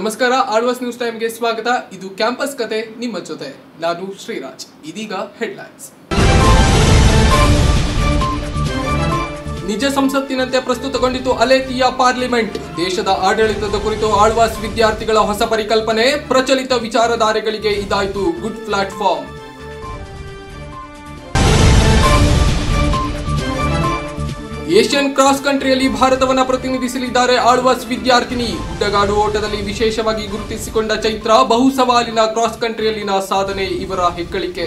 ನಮಸ್ಕಾರ ಆಳ್ವಾಸ್ ನ್ಯೂಸ್ ಟೈಮ್ಗೆ ಸ್ವಾಗತ. ಇದು ಕ್ಯಾಂಪಸ್ ಕತೆ ನಿಮ್ಮ ಜೊತೆ ನಾನು ಶ್ರೀರಾಜ್. ಇದೀಗ ಹೆಡ್ಲೈನ್ಸ್. ನಿಜ ಸಂಸತ್ತಿನಂತೆ ಪ್ರಸ್ತುತಗೊಂಡಿತು ಅಲೇತಿಯ ಪಾರ್ಲಿಮೆಂಟ್. ದೇಶದ ಆಡಳಿತದ ಕುರಿತು ಆಳ್ವಾಸ್ ವಿದ್ಯಾರ್ಥಿಗಳ ಹೊಸ ಪರಿಕಲ್ಪನೆ. ಪ್ರಚಲಿತ ವಿಚಾರಧಾರೆಗಳಿಗೆ ಇದಾಯಿತು ಗುಡ್ ಪ್ಲಾಟ್ಫಾರ್ಮ್. ಏಷ್ಯನ್ ಕ್ರಾಸ್ ಕಂಟ್ರಿಯಲ್ಲಿ ಭಾರತವನ್ನ ಪ್ರತಿನಿಧಿಸಲಿದ್ದಾರೆ ಆಳ್ವಾಸ್ ವಿದ್ಯಾರ್ಥಿನಿ. ಗುಡ್ಡಗಾಡು ಓಟದಲ್ಲಿ ವಿಶೇಷವಾಗಿ ಗುರುತಿಸಿಕೊಂಡ ಚೈತ್ರ. ಬಹು ಸವಾಲಿನ ಕ್ರಾಸ್ ಕಂಟ್ರಿಯಲ್ಲಿನ ಸಾಧನೆ ಇವರ ಹೆಗ್ಗಳಿಕೆ.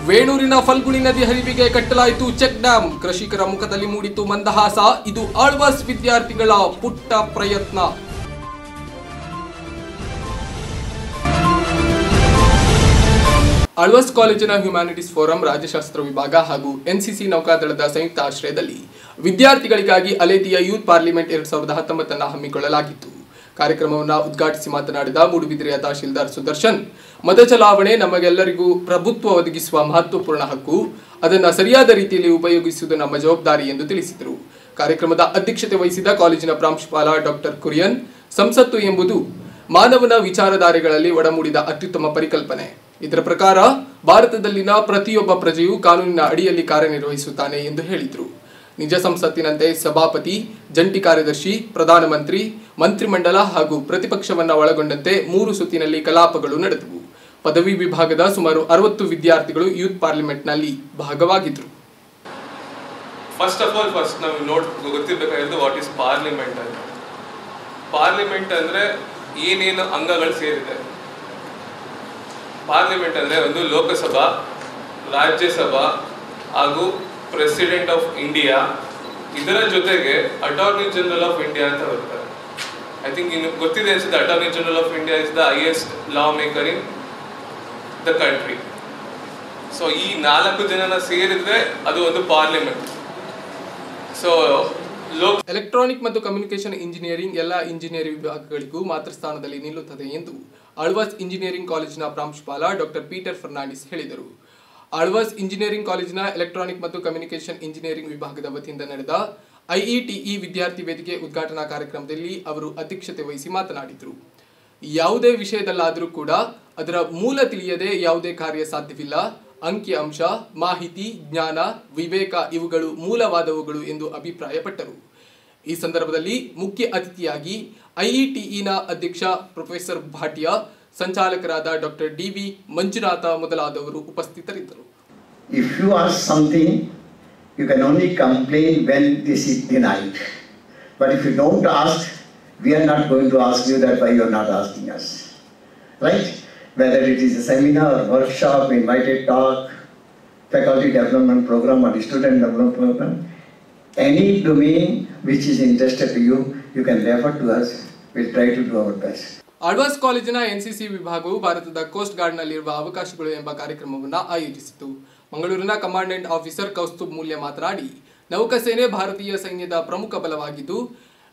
ವೇಣೂರಿನ ಫಲ್ಗುಣಿ ನದಿ ಹರಿವಿಗೆ ಕಟ್ಟಲಾಯಿತು ಚೆಕ್ ಡ್ಯಾಂ. ಕೃಷಿಕರ ಮುಖದಲ್ಲಿ ಮೂಡಿತು ಮಂದಹಾಸ. ಇದು ಆಳ್ವಾಸ್ ವಿದ್ಯಾರ್ಥಿಗಳ ಪುಟ್ಟ ಪ್ರಯತ್ನ. ಆಳ್ವಾಸ್ ಕಾಲೇಜಿನ ಹ್ಯುಮ್ಯಾನಿಟೀಸ್ ಫೋರಂ, ರಾಜ್ಯಶಾಸ್ತ್ರ ವಿಭಾಗ ಹಾಗೂ ಎನ್ಸಿಸಿ ನೌಕಾದಳದ ಸಂಯುಕ್ತ ಆಶ್ರಯದಲ್ಲಿ ವಿದ್ಯಾರ್ಥಿಗಳಿಗಾಗಿ ಅಲೇತಿಯ ಯೂತ್ ಪಾರ್ಲಿಮೆಂಟ್ 2019 ಹಮ್ಮಿಕೊಳ್ಳಲಾಗಿತ್ತು. ಕಾರ್ಯಕ್ರಮವನ್ನು ಉದ್ಘಾಟಿಸಿ ಮಾತನಾಡಿದ ಮೂಡುಬಿದಿರೆಯ ತಹಶೀಲ್ದಾರ್ ಸುದರ್ಶನ್, ಮತ ಚಲಾವಣೆ ನಮಗೆಲ್ಲರಿಗೂ ಪ್ರಭುತ್ವ ಒದಗಿಸುವ ಮಹತ್ವಪೂರ್ಣ ಹಕ್ಕು. ಅದನ್ನು ಸರಿಯಾದ ರೀತಿಯಲ್ಲಿ ಉಪಯೋಗಿಸುವುದು ನಮ್ಮ ಜವಾಬ್ದಾರಿ ಎಂದು ತಿಳಿಸಿದರು. ಕಾರ್ಯಕ್ರಮದ ಅಧ್ಯಕ್ಷತೆ ವಹಿಸಿದ ಕಾಲೇಜಿನ ಪ್ರಾಂಶುಪಾಲ ಡಾಕ್ಟರ್ ಕುರಿಯನ್, ಸಂಸತ್ತು ಎಂಬುದು ಮಾನವನ ವಿಚಾರಧಾರೆಗಳಲ್ಲಿ ಒಡಮೂಡಿದ ಅತ್ಯುತ್ತಮ ಪರಿಕಲ್ಪನೆ. ಇದರ ಪ್ರಕಾರ ಭಾರತದಲ್ಲಿನ ಪ್ರತಿಯೊಬ್ಬ ಪ್ರಜೆಯು ಕಾನೂನಿನ ಅಡಿಯಲ್ಲಿ ಕಾರ್ಯನಿರ್ವಹಿಸುತ್ತಾನೆ ಎಂದು ಹೇಳಿದರು. ನಿಜ ಸಂಸತ್ತಿನಂತೆ ಸಭಾಪತಿ, ಜಂಟಿ ಕಾರ್ಯದರ್ಶಿ, ಪ್ರಧಾನಮಂತ್ರಿ, ಮಂತ್ರಿಮಂಡಲ ಹಾಗೂ ಪ್ರತಿಪಕ್ಷವನ್ನ ಒಳಗೊಂಡಂತೆ 3 ಸುತ್ತಿನಲ್ಲಿ ಕಲಾಪಗಳು ನಡೆದವು. ಪದವಿ ವಿಭಾಗದ ಸುಮಾರು 60 ವಿದ್ಯಾರ್ಥಿಗಳು ಯೂತ್ ಪಾರ್ಲಿಮೆಂಟ್ನಲ್ಲಿ ಭಾಗವಾಗಿದ್ದರು. ಫಸ್ಟ್ ನಾವು ಗೊತ್ತಿರಬೇಕಾಗಿರೋದು ವಾಟ್ ಈಸ್ ಪಾರ್ಲಿಮೆಂಟ್ ಅಂತ. ಪಾರ್ಲಿಮೆಂಟ್ ಅಂದ್ರೆ ಏನೇನು ಅಂಗಗಳು ಸೇರಿದೆ. ಪಾರ್ಲಿಮೆಂಟ್ ಅಂದರೆ ಒಂದು ಲೋಕಸಭಾ, ರಾಜ್ಯಸಭಾ ಹಾಗೂ ಪ್ರೆಸಿಡೆಂಟ್ ಆಫ್ ಇಂಡಿಯಾ, ಇದರ ಜೊತೆಗೆ ಅಟಾರ್ನಿ ಜನರಲ್ ಆಫ್ ಇಂಡಿಯಾ ಅಂತ ಬರ್ತಾರೆ. ಐ ಥಿಂಕ್ ಇನ್ನು ಗೊತ್ತಿದೆ ಅನ್ಸುತ್ತೆ, attorney general of India is the highest law maker in the country. So ಈ 4 ಜನನ ಸೇರಿದ್ರೆ ಅದು ಒಂದು ಪಾರ್ಲಿಮೆಂಟ್. ಸೊ ಎಲೆಕ್ಟ್ರಾನಿಕ್ ಮತ್ತು ಕಮ್ಯುನಿಕೇಶನ್ ಇಂಜಿನಿಯರಿಂಗ್ ಎಲ್ಲ ಇಂಜಿನಿಯರಿಂಗ್ ವಿಭಾಗಗಳಿಗೂ ಮಾತ್ರ ಸ್ಥಾನದಲ್ಲಿ ನಿಲ್ಲುತ್ತದೆ ಎಂದು ಆಳ್ವಾಸ್ ಇಂಜಿನಿಯರಿಂಗ್ ಕಾಲೇಜಿನ ಪ್ರಾಂಶುಪಾಲ ಡಾಕ್ಟರ್ ಪೀಟರ್ ಫರ್ನಾಂಡಿಸ್ ಹೇಳಿದರು. ಆಳ್ವಾಸ್ ಇಂಜಿನಿಯರಿಂಗ್ ಕಾಲೇಜಿನ ಎಲೆಕ್ಟ್ರಾನಿಕ್ ಮತ್ತು ಕಮ್ಯುನಿಕೇಶನ್ ಇಂಜಿನಿಯರಿಂಗ್ ವಿಭಾಗದ ವತಿಯಿಂದ ನಡೆದ ಐಇಟಿಇ ವಿದ್ಯಾರ್ಥಿ ವೇದಿಕೆ ಉದ್ಘಾಟನಾ ಕಾರ್ಯಕ್ರಮದಲ್ಲಿ ಅವರು ಅಧ್ಯಕ್ಷತೆ ವಹಿಸಿ ಮಾತನಾಡಿದರು. ಯಾವುದೇ ವಿಷಯದಲ್ಲಾದರೂ ಕೂಡ ಅದರ ಮೂಲ ತಿಳಿಯದೆ ಯಾವುದೇ ಕಾರ್ಯ ಸಾಧ್ಯವಿಲ್ಲ. ಅಂಕಿಅಂಶ, ಮಾಹಿತಿ, ಜ್ಞಾನ, ವಿವೇಕ ಇವುಗಳು ಮೂಲವಾದವುಗಳು ಎಂದು ಅಭಿಪ್ರಾಯಪಟ್ಟರು. ಈ ಸಂದರ್ಭದಲ್ಲಿ ಮುಖ್ಯ ಅತಿಥಿಯಾಗಿ ಐಇಟಿಇನ ಅಧ್ಯಕ್ಷ ಪ್ರೊಫೆಸರ್ ಭಾಟಿಯಾ, ಸಂಚಾಲಕರಾದ ಡಾಕ್ಟರ್ ಡಿವಿ ಮಂಜುನಾಥ ಮೊದಲಾದವರು ಉಪಸ್ಥಿತರಿದ್ದರು. If you ask something, you can only complain when this is denied. But if you don't ask, we are not going to ask you that why you are not asking us. Right? Whether it is a seminar or workshop, invited talk, faculty development program or student development program, any domain which is interested to you, you can refer to us. We'll try to do our best. Alva's ಕಾಲೇಜಿನ NCC ವಿಭಾಗವು ಭಾರತದ coast ಗಾರ್ಡ್ನಲ್ಲಿರುವ ಅವಕಾಶಗಳು ಎಂಬ ಕಾರ್ಯಕ್ರಮವನ್ನು ಆಯೋಜಿಸಿತು. ಮಂಗಳೂರಿನ commandant officer Kaustubh Moolya ಮಾತನಾಡಿ, ನೌಕಾಸೇನೆ ಭಾರತೀಯ ಸೈನ್ಯದ ಪ್ರಮುಖ ಬಲವಾಗಿದ್ದು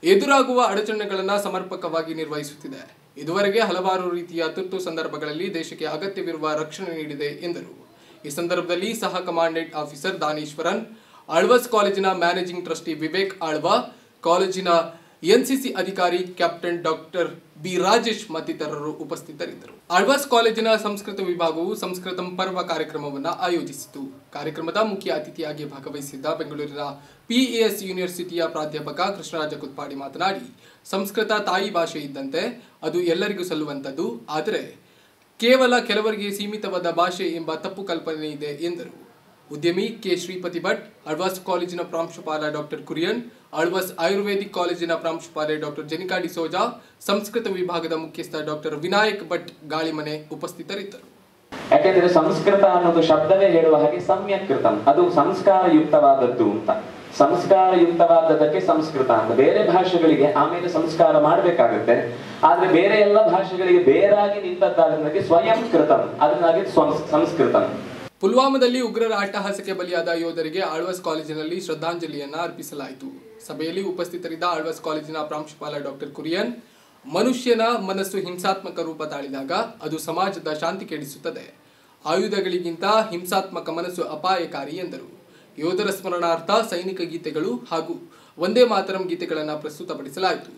ಎದುರಾಗುವ ಅಡಚಣೆಗಳನ್ನು ಸಮರ್ಪಕವಾಗಿ ನಿರ್ವಹಿಸುತ್ತಿದೆ. ಇದುವರೆಗೆ ಹಲವಾರು ರೀತಿಯ ತುರ್ತು ಸಂದರ್ಭಗಳಲ್ಲಿ ದೇಶಕ್ಕೆ ಅಗತ್ಯವಿರುವ ರಕ್ಷಣೆ ನೀಡಿದೆ ಎಂದರು. ಈ ಸಂದರ್ಭದಲ್ಲಿ ಸಹ ಕಮಾಂಡೆಂಟ್ ಆಫೀಸರ್ ದಾನೇಶ್ವರನ್, ಆಳ್ವಾಸ್ ಕಾಲೇಜಿನ ಮ್ಯಾನೇಜಿಂಗ್ ಟ್ರಸ್ಟಿ ವಿವೇಕ್ ಆಳ್ವಾ, ಕಾಲೇಜಿನ ಎನ್ಸಿಸಿ ಅಧಿಕಾರಿ ಕ್ಯಾಪ್ಟನ್ ಡಾಕ್ಟರ್ ಬಿ ರಾಜೇಶ್ ಮತ್ತಿತರರು ಉಪಸ್ಥಿತರಿದ್ದರು. ಆಳ್ವಾಸ್ ಕಾಲೇಜಿನ ಸಂಸ್ಕೃತ ವಿಭಾಗವು ಸಂಸ್ಕೃತಂ ಪರ್ವ ಕಾರ್ಯಕ್ರಮವನ್ನು ಆಯೋಜಿಸಿತು. ಕಾರ್ಯಕ್ರಮದ ಮುಖ್ಯ ಅತಿಥಿಯಾಗಿ ಭಾಗವಹಿಸಿದ್ದ ಬೆಂಗಳೂರಿನ ಪಿಇಎಸ್ ಯೂನಿವರ್ಸಿಟಿಯ ಪ್ರಾಧ್ಯಾಪಕ ಕೃಷ್ಣರಾಜ ಕುತ್ಪಾಡಿ ಮಾತನಾಡಿ, ಸಂಸ್ಕೃತ ತಾಯಿ ಭಾಷೆ ಇದ್ದಂತೆ ಅದು ಎಲ್ಲರಿಗೂ ಸಲ್ಲುವಂಥದ್ದು. ಆದರೆ ಕೇವಲ ಕೆಲವರಿಗೆ ಸೀಮಿತವಾದ ಭಾಷೆ ಎಂಬ ತಪ್ಪು ಕಲ್ಪನೆ ಇದೆ ಎಂದರು. ಉದ್ಯಮಿ ಕೆ ಶ್ರೀಪತಿ ಭಟ್, ಆಳ್ವಾಸ್ ಕಾಲೇಜಿನ ಪ್ರಾಂಶುಪಾಲ ಡಾಕ್ಟರ್ ಕುರಿಯನ್, ಆಳ್ವಾಸ್ ಆಯುರ್ವೇದಿಕ್ ಕಾಲೇಜಿನ ಪ್ರಾಂಶುಪಾಲೆ ಡಾಕ್ಟರ್ ಜೆನಿಕಾ ಡಿಸೋಜಾ, ಸಂಸ್ಕೃತ ವಿಭಾಗದ ಮುಖ್ಯಸ್ಥ ಡಾಕ್ಟರ್ ವಿನಾಯಕ್ ಭಟ್ ಗಾಳಿಮನೆ ಉಪಸ್ಥಿತರಿದ್ದರು. ಯಾಕೆಂದ್ರೆ ಸಂಸ್ಕೃತ ಅನ್ನೋದು ಶಬ್ದವೇ ಹೇಳುವ ಹಾಗೆ ಸಮ್ಯಕೃತಂ, ಅದು ಸಂಸ್ಕಾರಯುಕ್ತವಾದದ್ದು ಅಂತ. ಸಂಸ್ಕಾರಯುಕ್ತವಾದದಕ್ಕೆ ಸಂಸ್ಕೃತ ಅಂತ. ಬೇರೆ ಭಾಷೆಗಳಿಗೆ ಆಮೇಲೆ ಸಂಸ್ಕಾರ ಮಾಡಬೇಕಾಗುತ್ತೆ. ಆದ್ರೆ ಬೇರೆ ಎಲ್ಲ ಭಾಷೆಗಳಿಗೆ ಬೇರಾಗಿ ನಿಂತದ್ದಾಗಿ ಸ್ವಯಂ ಕೃತಂ, ಅದನ್ನಾಗಿ ಸಂಸ್ಕೃತಂ. ಪುಲ್ವಾಮಾದಲ್ಲಿ ಉಗ್ರರ ಅಟ್ಟಹಾಸಕ್ಕೆ ಬಲಿಯಾದ ಯೋಧರಿಗೆ ಆಳ್ವಾಸ್ ಕಾಲೇಜಿನಲ್ಲಿ ಶ್ರದ್ಧಾಂಜಲಿಯನ್ನ ಅರ್ಪಿಸಲಾಯಿತು. ಸಭೆಯಲ್ಲಿ ಉಪಸ್ಥಿತರಿದ್ದ ಆಳ್ವಾಸ್ ಕಾಲೇಜಿನ ಪ್ರಾಂಶುಪಾಲ ಡಾಕ್ಟರ್ ಕುರಿಯನ್, ಮನುಷ್ಯನ ಮನಸ್ಸು ಹಿಂಸಾತ್ಮಕ ರೂಪ ತಾಳಿದಾಗ ಅದು ಸಮಾಜದ ಶಾಂತಿ ಕೆಡಿಸುತ್ತದೆ. ಆಯುಧಗಳಿಗಿಂತ ಹಿಂಸಾತ್ಮಕ ಮನಸ್ಸು ಅಪಾಯಕಾರಿ ಎಂದರು. ಯೋಧರ ಸ್ಮರಣಾರ್ಥ ಸೈನಿಕ ಗೀತೆಗಳು ಹಾಗೂ ವಂದೇ ಮಾತರಂ ಗೀತೆಗಳನ್ನು ಪ್ರಸ್ತುತಪಡಿಸಲಾಯಿತು.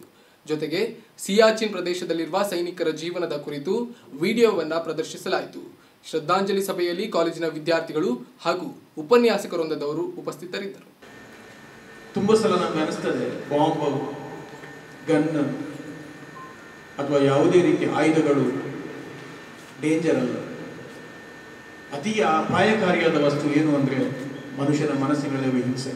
ಜೊತೆಗೆ ಸಿಯಾಚಿನ್ ಪ್ರದೇಶದಲ್ಲಿರುವ ಸೈನಿಕರ ಜೀವನದ ಕುರಿತು ವಿಡಿಯೋವನ್ನು ಪ್ರದರ್ಶಿಸಲಾಯಿತು. ಶ್ರದ್ಧಾಂಜಲಿ ಸಭೆಯಲ್ಲಿ ಕಾಲೇಜಿನ ವಿದ್ಯಾರ್ಥಿಗಳು ಹಾಗೂ ಉಪನ್ಯಾಸಕರೊಂದದವರು ಉಪಸ್ಥಿತರಿದ್ದರು. ತುಂಬ ಸಲ ನಮ್ಗೆ ಅನಿಸ್ತದೆ ಬಾಂಬ್, ಗನ್ ಅಥವಾ ಯಾವುದೇ ರೀತಿಯ ಆಯುಧಗಳು ಡೇಂಜರ್ ಅಲ್ಲ. ಅತಿ ಅಪಾಯಕಾರಿಯಾದ ವಸ್ತು ಏನು ಅಂದರೆ ಮನುಷ್ಯನ ಮನಸ್ಸಿನಲ್ಲಿರುವ ಹಿಂಸೆ.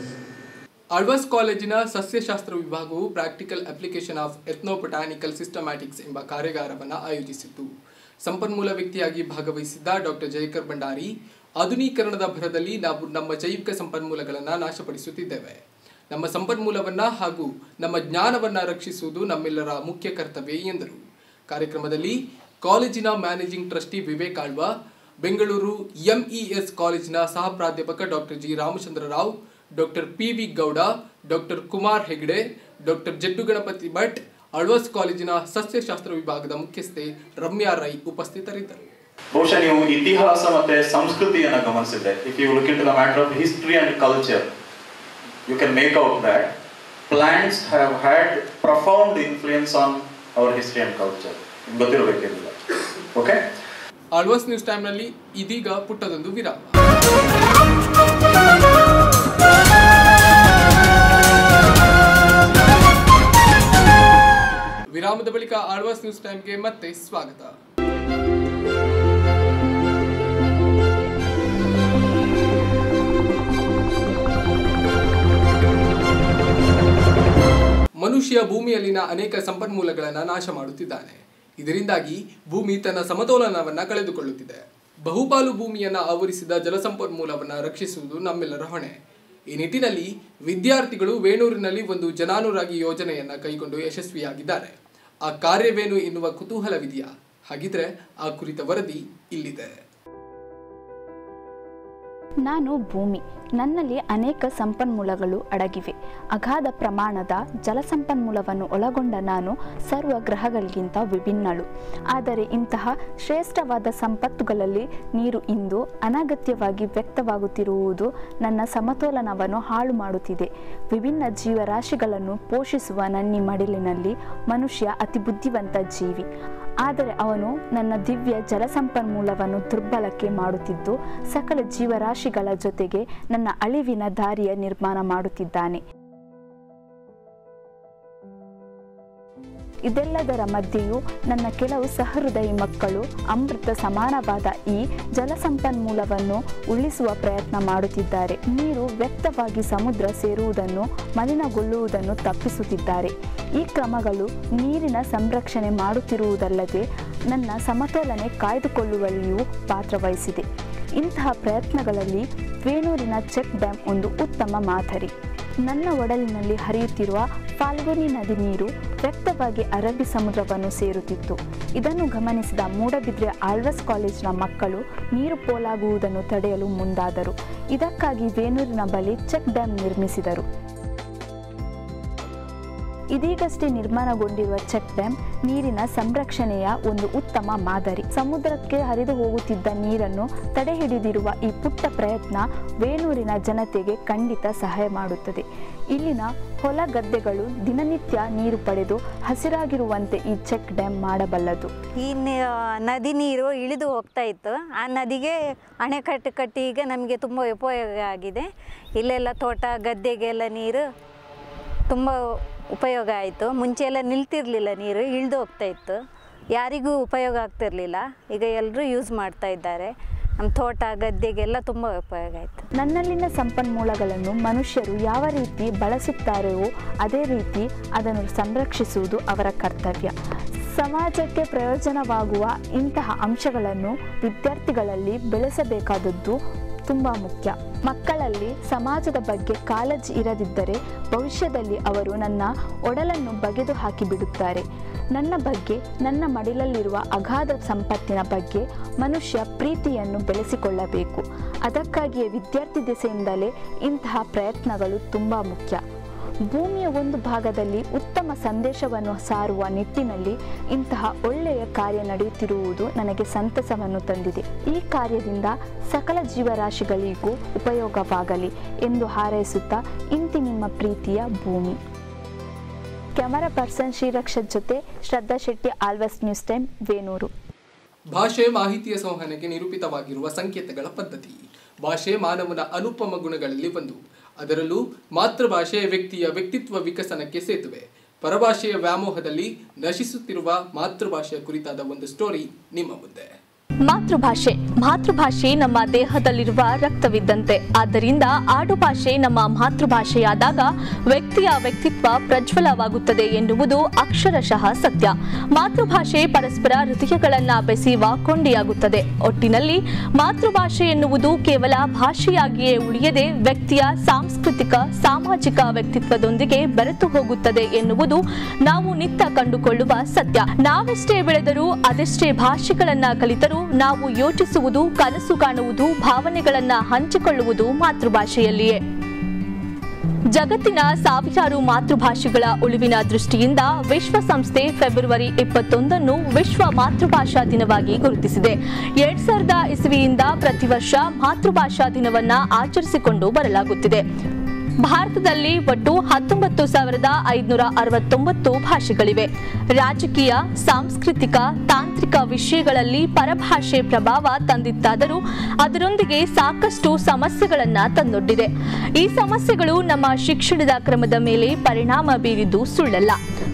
ಆಳ್ವಾಸ್ ಕಾಲೇಜಿನ ಸಸ್ಯಶಾಸ್ತ್ರ ವಿಭಾಗವು ಪ್ರಾಕ್ಟಿಕಲ್ ಅಪ್ಲಿಕೇಶನ್ ಆಫ್ ಎಥ್ನೋಬೊಟಾನಿಕಲ್ ಸಿಸ್ಟಮ್ಯಾಟಿಕ್ಸ್ ಎಂಬ ಕಾರ್ಯಾಗಾರವನ್ನು ಆಯೋಜಿಸಿತ್ತು. ಸಂಪನ್ಮೂಲ ವ್ಯಕ್ತಿಯಾಗಿ ಭಾಗವಹಿಸಿದ್ದ ಡಾಕ್ಟರ್ ಜಯಕರ್ ಭಂಡಾರಿ, ಆಧುನೀಕರಣದ ಭರದಲ್ಲಿ ನಾವು ನಮ್ಮ ಜೈವಿಕ ಸಂಪನ್ಮೂಲಗಳನ್ನು ನಾಶಪಡಿಸುತ್ತಿದ್ದೇವೆ. ನಮ್ಮ ಸಂಪನ್ಮೂಲವನ್ನು ಹಾಗೂ ನಮ್ಮ ಜ್ಞಾನವನ್ನು ರಕ್ಷಿಸುವುದು ನಮ್ಮೆಲ್ಲರ ಮುಖ್ಯ ಕರ್ತವ್ಯ ಎಂದರು. ಕಾರ್ಯಕ್ರಮದಲ್ಲಿ ಕಾಲೇಜಿನ managing trustee Vivek Alva, Bengaluru MES ಕಾಲೇಜಿನ ಸಹ ಪ್ರಾಧ್ಯಾಪಕ doctor G Ramachandra Rao, doctor PV. Gowda, doctor Kumar Hegde, doctor Jaddu Ganapathi Bhat, Alva's ಕಾಲೇಜಿನ ಸಸ್ಯಶಾಸ್ತ್ರ ವಿಭಾಗದ ಮುಖ್ಯಸ್ಥೆ ರಮ್ಯಾ ರೈ ಉಪಸ್ಥಿತರಿದ್ದರು. ಬಹುಶಃ ನೀವು ಇತಿಹಾಸ ಮತ್ತೆ ಸಂಸ್ಕೃತಿಯನ್ನು ಗಮನಿಸಿದ್ರೆ, if you look into the matter of history and culture, you can make out that plants have had profound influence on our history and culture. ಗೊತ್ತಿರಬೇಕಿಲ್ಲ. ಓಕೆ, ಆಳ್ವಾಸ್ ನ್ಯೂಸ್ ಟೈಮ್ನಲ್ಲಿ ಇದೀಗ ಪುಟ್ಟದೊಂದು ವಿರಾಮ. ವಿರಾಮದ ಬಳಿಕ ಆಳ್ವಾಸ್ ನ್ಯೂಸ್ ಟೈಮ್ಗೆ ಮತ್ತೆ ಸ್ವಾಗತ. ಮನುಷ್ಯ ಭೂಮಿಯಲ್ಲಿನ ಅನೇಕ ಸಂಪನ್ಮೂಲಗಳನ್ನು ನಾಶ ಮಾಡುತ್ತಿದ್ದಾನೆ. ಇದರಿಂದಾಗಿ ಭೂಮಿ ತನ್ನ ಸಮತೋಲನವನ್ನು ಕಳೆದುಕೊಳ್ಳುತ್ತಿದೆ. ಬಹುಪಾಲು ಭೂಮಿಯನ್ನು ಆವರಿಸಿದ ಜಲಸಂಪನ್ಮೂಲವನ್ನು ರಕ್ಷಿಸುವುದು ನಮ್ಮೆಲ್ಲರ ಹೊಣೆ. ಈ ನಿಟ್ಟಿನಲ್ಲಿ ವಿದ್ಯಾರ್ಥಿಗಳು ವೇಣೂರಿನಲ್ಲಿ ಒಂದು ಜನಾನುರಾಗಿ ಯೋಜನೆಯನ್ನು ಕೈಗೊಂಡು ಯಶಸ್ವಿಯಾಗಿದ್ದಾರೆ. ಆ ಕಾರ್ಯವೇನು ಎನ್ನುವ ಕುತೂಹಲವಿದೆಯಾ? ಹಾಗಿದ್ರೆ ಆ ಕುರಿತ ವರದಿ ಇಲ್ಲಿದೆ. ನಾನು ಭೂಮಿ. ನನ್ನಲ್ಲಿ ಅನೇಕ ಸಂಪನ್ಮೂಲಗಳು ಅಡಗಿವೆ. ಅಗಾಧ ಪ್ರಮಾಣದ ಜಲಸಂಪನ್ಮೂಲವನ್ನು ಒಳಗೊಂಡ ನಾನು ಸರ್ವ ಗ್ರಹಗಳಿಗಿಂತ ವಿಭಿನ್ನಳು. ಆದರೆ ಇಂತಹ ಶ್ರೇಷ್ಠವಾದ ಸಂಪತ್ತುಗಳಲ್ಲಿ ನೀರು ಇಂದು ಅನಗತ್ಯವಾಗಿ ವ್ಯಕ್ತವಾಗುತ್ತಿರುವುದು ನನ್ನ ಸಮತೋಲನವನ್ನು ಹಾಳು ಮಾಡುತ್ತಿದೆ. ವಿಭಿನ್ನ ಜೀವರಾಶಿಗಳನ್ನು ಪೋಷಿಸುವ ನನ್ನಿ ಮಡಿಲಿನಲ್ಲಿ ಮನುಷ್ಯ ಅತಿ ಬುದ್ಧಿವಂತ ಜೀವಿ. ಆದರೆ ಅವನು ನನ್ನ ದಿವ್ಯ ಜಲಸಂಪನ್ಮೂಲವನ್ನು ದುರ್ಬಲಕ್ಕೆ ಮಾಡುತ್ತಿದ್ದು ಸಕಲ ಜೀವರಾಶಿಗಳ ಜೊತೆಗೆ ನನ್ನ ಅಳಿವಿನ ದಾರಿಯ ನಿರ್ಮಾಣ ಮಾಡುತ್ತಿದ್ದಾನೆ. ಇದೆಲ್ಲದರ ಮಧ್ಯೆಯೂ ನನ್ನ ಕೆಲವು ಸಹೃದಯಿ ಮಕ್ಕಳು ಅಮೃತ ಸಮಾನವಾದ ಈ ಜಲಸಂಪನ್ಮೂಲವನ್ನು ಉಳಿಸುವ ಪ್ರಯತ್ನ ಮಾಡುತ್ತಿದ್ದಾರೆ. ನೀರು ವ್ಯಕ್ತವಾಗಿ ಸಮುದ್ರ ಸೇರುವುದನ್ನು, ಮಲಿನಗೊಳ್ಳುವುದನ್ನು ತಪ್ಪಿಸುತ್ತಿದ್ದಾರೆ. ಈ ಕ್ರಮಗಳು ನೀರಿನ ಸಂರಕ್ಷಣೆ ಮಾಡುತ್ತಿರುವುದಲ್ಲದೆ ನನ್ನ ಸಮತೋಲನೆ ಕಾಯ್ದುಕೊಳ್ಳುವಲ್ಲಿಯೂ ಪಾತ್ರವಹಿಸಿದೆ. ಇಂತಹ ಪ್ರಯತ್ನಗಳಲ್ಲಿ ವೇಣೂರಿನ ಚೆಕ್ ಡ್ಯಾಮ್ ಒಂದು ಉತ್ತಮ ಮಾದರಿ. ನನ್ನ ಒಡಲಿನಲ್ಲಿ ಹರಿಯುತ್ತಿರುವ ಫಾಲ್ಗುನಿ ನದಿ ನೀರು ವ್ಯಕ್ತವಾಗಿ ಅರಬ್ಬಿ ಸಮುದ್ರವನ್ನು ಸೇರುತ್ತಿತ್ತು. ಇದನ್ನು ಗಮನಿಸಿದ ಮೂಡಬಿದ್ರೆ ಆಳ್ವಾಸ್ ಕಾಲೇಜಿನ ಮಕ್ಕಳು ನೀರು ಪೋಲಾಗುವುದನ್ನು ತಡೆಯಲು ಮುಂದಾದರು. ಇದಕ್ಕಾಗಿ ವೇಣೂರಿನ ಬಳಿ ಚೆಕ್ ಡ್ಯಾಮ್ ನಿರ್ಮಿಸಿದರು. ಇದೀಗಷ್ಟೇ ನಿರ್ಮಾಣಗೊಂಡಿರುವ ಚೆಕ್ ಡ್ಯಾಮ್ ನೀರಿನ ಸಂರಕ್ಷಣೆಯ ಒಂದು ಉತ್ತಮ ಮಾದರಿ. ಸಮುದ್ರಕ್ಕೆ ಹರಿದು ಹೋಗುತ್ತಿದ್ದ ನೀರನ್ನು ತಡೆಹಿಡಿದಿರುವ ಈ ಪುಟ್ಟ ಪ್ರಯತ್ನ ವೇಣೂರಿನ ಜನತೆಗೆ ಖಂಡಿತ ಸಹಾಯ ಮಾಡುತ್ತದೆ. ಇಲ್ಲಿನ ಹೊಲ ಗದ್ದೆಗಳು ದಿನನಿತ್ಯ ನೀರು ಪಡೆದು ಹಸಿರಾಗಿರುವಂತೆ ಈ ಚೆಕ್ ಡ್ಯಾಮ್ ಮಾಡಬಲ್ಲದು. ಈ ನದಿ ನೀರು ಇಳಿದು ಹೋಗ್ತಾ ಇತ್ತು. ಆ ನದಿಗೆ ಅಣೆಕಟ್ಟು ಕಟ್ಟಿ ಈಗ ನಮಗೆ ತುಂಬ ಉಪಯೋಗ ಆಗಿದೆ. ಇಲ್ಲೆಲ್ಲ ತೋಟ ಗದ್ದೆಗೆಲ್ಲ ನೀರು ತುಂಬ ಉಪಯೋಗ ಆಯಿತು. ಮುಂಚೆ ಎಲ್ಲ ನಿಲ್ತಿರಲಿಲ್ಲ, ನೀರು ಇಳಿದು ಹೋಗ್ತಾ ಇತ್ತು, ಯಾರಿಗೂ ಉಪಯೋಗ ಆಗ್ತಿರಲಿಲ್ಲ. ಈಗ ಎಲ್ಲರೂ ಯೂಸ್ ಮಾಡ್ತಾ ಇದ್ದಾರೆ. ನಮ್ಮ ತೋಟ ಗದ್ದೆಗೆಲ್ಲ ತುಂಬ ಉಪಯೋಗ ಆಯಿತು. ನನ್ನಲ್ಲಿನ ಸಂಪನ್ಮೂಲಗಳನ್ನು ಮನುಷ್ಯರು ಯಾವ ರೀತಿ ಬಳಸುತ್ತಾರೆಯೋ ಅದೇ ರೀತಿ ಅದನ್ನು ಸಂರಕ್ಷಿಸುವುದು ಅವರ ಕರ್ತವ್ಯ. ಸಮಾಜಕ್ಕೆ ಪ್ರಯೋಜನವಾಗುವ ಇಂತಹ ಅಂಶಗಳನ್ನು ವಿದ್ಯಾರ್ಥಿಗಳಲ್ಲಿ ಬೆಳೆಸಬೇಕಾದದ್ದು ತುಂಬ ಮುಖ್ಯ. ಮಕ್ಕಳಲ್ಲಿ ಸಮಾಜದ ಬಗ್ಗೆ ಕಾಳಜಿ ಇರದಿದ್ದರೆ ಭವಿಷ್ಯದಲ್ಲಿ ಅವರು ನನ್ನ ಒಡಲನ್ನು ಬಗೆದು ಹಾಕಿಬಿಡುತ್ತಾರೆ. ನನ್ನ ಬಗ್ಗೆ, ನನ್ನ ಮಡಿಲಲ್ಲಿರುವ ಅಗಾಧ ಸಂಪತ್ತಿನ ಬಗ್ಗೆ ಮನುಷ್ಯ ಪ್ರೀತಿಯನ್ನು ಬೆಳೆಸಿಕೊಳ್ಳಬೇಕು. ಅದಕ್ಕಾಗಿಯೇ ವಿದ್ಯಾರ್ಥಿ ದೆಸೆಯಿಂದಲೇ ಇಂತಹ ಪ್ರಯತ್ನಗಳು ತುಂಬ ಮುಖ್ಯ. ಭೂಮಿಯ ಒಂದು ಭಾಗದಲ್ಲಿ ಉತ್ತಮ ಸಂದೇಶವನ್ನು ಸಾರುವ ನಿಟ್ಟಿನಲ್ಲಿ ಇಂತಹ ಒಳ್ಳೆಯ ಕಾರ್ಯ ನಡೆಯುತ್ತಿರುವುದು ನನಗೆ ಸಂತಸವನ್ನು ತಂದಿದೆ. ಈ ಕಾರ್ಯದಿಂದ ಸಕಲ ಜೀವರಾಶಿಗಳಿಗೂ ಉಪಯೋಗವಾಗಲಿ ಎಂದು ಹಾರೈಸುತ್ತಾ ಇಂತಿ ನಿಮ್ಮ ಪ್ರೀತಿಯ ಭೂಮಿ. ಕ್ಯಾಮರಾ ಪರ್ಸನ್ ಶ್ರೀರಕ್ಷತ್ ಜೊತೆ ಶ್ರದ್ಧಾ ಶೆಟ್ಟಿ, ಆಲ್ವೇಸ್ ನ್ಯೂಸ್ ಟೈಮ್, ವೇಣೂರು. ಭಾಷೆ ಮಾಹಿತಿಯ ಸಂವಹನಕ್ಕೆ ನಿರೂಪಿತವಾಗಿರುವ ಸಂಕೇತಗಳ ಪದ್ಧತಿ. ಭಾಷೆ ಮಾನವನ ಅನುಪಮ ಗುಣಗಳಲ್ಲಿ ಒಂದು. ಅದರಲ್ಲೂ ಮಾತೃಭಾಷೆ ವ್ಯಕ್ತಿಯ ವ್ಯಕ್ತಿತ್ವ ವಿಕಸನಕ್ಕೆ ಸೇತುವೆ. ಪರಭಾಷೆಯ ವ್ಯಾಮೋಹದಲ್ಲಿ ನಶಿಸುತ್ತಿರುವ ಮಾತೃಭಾಷೆಯ ಕುರಿತಾದ ಒಂದು ಸ್ಟೋರಿ ನಿಮ್ಮ ಮುಂದೆ. ಮಾತೃಭಾಷೆ ನಮ್ಮ ದೇಹದಲ್ಲಿರುವ ರಕ್ತವಿದ್ದಂತೆ. ಆದ್ದರಿಂದ ಆಡುಭಾಷೆ ನಮ್ಮ ಮಾತೃಭಾಷೆಯಾದಾಗ ವ್ಯಕ್ತಿಯ ವ್ಯಕ್ತಿತ್ವ ಪ್ರಜ್ವಲವಾಗುತ್ತದೆ ಎನ್ನುವುದು ಅಕ್ಷರಶಃ ಸತ್ಯ. ಮಾತೃಭಾಷೆ ಪರಸ್ಪರ ಹೃದಯಗಳನ್ನ ಬೆಸೆಯುವ ಕೊಂಡಿಯಾಗುತ್ತದೆ. ಒಟ್ಟಿನಲ್ಲಿ ಮಾತೃಭಾಷೆ ಎನ್ನುವುದು ಕೇವಲ ಭಾಷೆಯಾಗಿಯೇ ಉಳಿಯದೆ ವ್ಯಕ್ತಿಯ ಸಾಂಸ್ಕೃತಿಕ ಸಾಮಾಜಿಕ ವ್ಯಕ್ತಿತ್ವದೊಂದಿಗೆ ಬೆರೆತು ಹೋಗುತ್ತದೆ ಎನ್ನುವುದು ನಾವು ನಿತ್ಯ ಕಂಡುಕೊಳ್ಳುವ ಸತ್ಯ. ನಾವೆಷ್ಟೇ ಬೆಳೆದರೂ ಅದೆಷ್ಟೇ ಭಾಷೆಗಳನ್ನ ಕಲಿತರೂ ನಾವು ಯೋಚಿಸುವುದು, ಕನಸು ಕಾಣುವುದು, ಭಾವನೆಗಳನ್ನ ಹಂಚಿಕೊಳ್ಳುವುದು ಮಾತೃಭಾಷೆಯಲ್ಲಿಯೇ. ಜಗತ್ತಿನ ಸಾವಿರಾರು ಮಾತೃಭಾಷೆಗಳ ಉಳಿವಿನ ದೃಷ್ಟಿಯಿಂದ ವಿಶ್ವಸಂಸ್ಥೆ ಫೆಬ್ರವರಿ 21 ವಿಶ್ವ ಮಾತೃಭಾಷಾ ದಿನವಾಗಿ ಗುರುತಿಸಿದೆ. 2000 ಇಸವಿಯಿಂದ ಪ್ರತಿ ವರ್ಷ ಮಾತೃಭಾಷಾ ದಿನವನ್ನ ಆಚರಿಸಿಕೊಂಡು ಬರಲಾಗುತ್ತಿದೆ. ಭಾರತದಲ್ಲಿ ಒಟ್ಟು 19,569 ಭಾಷೆಗಳಿವೆ. ರಾಜಕೀಯ, ಸಾಂಸ್ಕೃತಿಕ, ತಾಂತ್ರಿಕ ವಿಷಯಗಳಲ್ಲಿ ಪರಭಾಷೆ ಪ್ರಭಾವ ತಂದಿತ್ತಾದರೂ ಅದರೊಂದಿಗೆ ಸಾಕಷ್ಟು ಸಮಸ್ಯೆಗಳನ್ನ ತಂದೊಡ್ಡಿದೆ. ಈ ಸಮಸ್ಯೆಗಳು ನಮ್ಮ ಶಿಕ್ಷಣದ ಕ್ರಮದ ಮೇಲೆ ಪರಿಣಾಮ ಬೀರಿದ್ದು ಸುಳ್ಳಲ್ಲ.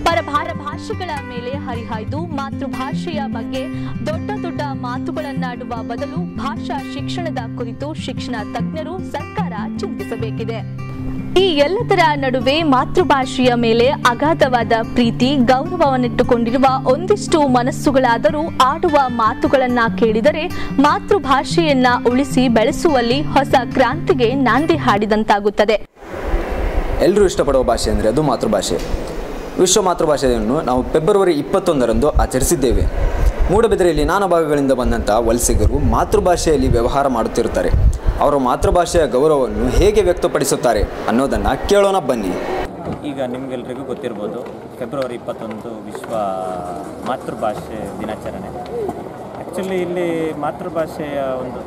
ಪರಭಾಷೆಗಳ ಮೇಲೆ ಹರಿಹಾಯ್ದು ಮಾತೃಭಾಷೆಯ ಬಗ್ಗೆ ದೊಡ್ಡ ದೊಡ್ಡ ಮಾತುಗಳನ್ನಾಡುವ ಬದಲು ಭಾಷಾ ಶಿಕ್ಷಣದ ಕುರಿತು ಶಿಕ್ಷಣ ತಜ್ಞರು, ಸರ್ಕಾರ ಚಿಂತಿಸಬೇಕಿದೆ. ಈ ಎಲ್ಲದರ ನಡುವೆ ಮಾತೃಭಾಷೆಯ ಮೇಲೆ ಅಗಾಧವಾದ ಪ್ರೀತಿ, ಗೌರವವನ್ನಿಟ್ಟುಕೊಂಡಿರುವ ಒಂದಿಷ್ಟು ಮನಸ್ಸುಗಳಾದರೂ ಆಡುವ ಮಾತುಗಳನ್ನ ಕೇಳಿದರೆ ಮಾತೃಭಾಷೆಯನ್ನ ಉಳಿಸಿ ಬೆಳೆಸುವಲ್ಲಿ ಹೊಸ ಕ್ರಾಂತಿಗೆ ನಾಂದಿ ಹಾಡಿದಂತಾಗುತ್ತದೆ. ಎಲ್ಲರೂ ಇಷ್ಟಪಡುವ ಭಾಷೆ ಅಂದರೆ ಅದು ಮಾತೃಭಾಷೆ. ವಿಶ್ವ ಮಾತೃಭಾಷೆಯನ್ನು ನಾವು ಫೆಬ್ರವರಿ 21 ಆಚರಿಸಿದ್ದೇವೆ. ಮೂಡಬಿದರೆಯಲ್ಲಿ ನಾನಾ ಭಾಗಗಳಿಂದ ಬಂದಂಥ ವಲಸಿಗರು ಮಾತೃಭಾಷೆಯಲ್ಲಿ ವ್ಯವಹಾರ ಮಾಡುತ್ತಿರುತ್ತಾರೆ. ಅವರ ಮಾತೃಭಾಷೆಯ ಗೌರವವನ್ನು ಹೇಗೆ ವ್ಯಕ್ತಪಡಿಸುತ್ತಾರೆ ಅನ್ನೋದನ್ನು ಕೇಳೋಣ ಬನ್ನಿ. ಈಗ ನಿಮಗೆಲ್ಲರಿಗೂ ಗೊತ್ತಿರ್ಬೋದು, ಫೆಬ್ರವರಿ 21 ವಿಶ್ವ ಮಾತೃಭಾಷೆ ದಿನಾಚರಣೆ. ಆ್ಯಕ್ಚುಲಿ ಇಲ್ಲಿ ಮಾತೃಭಾಷೆಯ ಒಂದು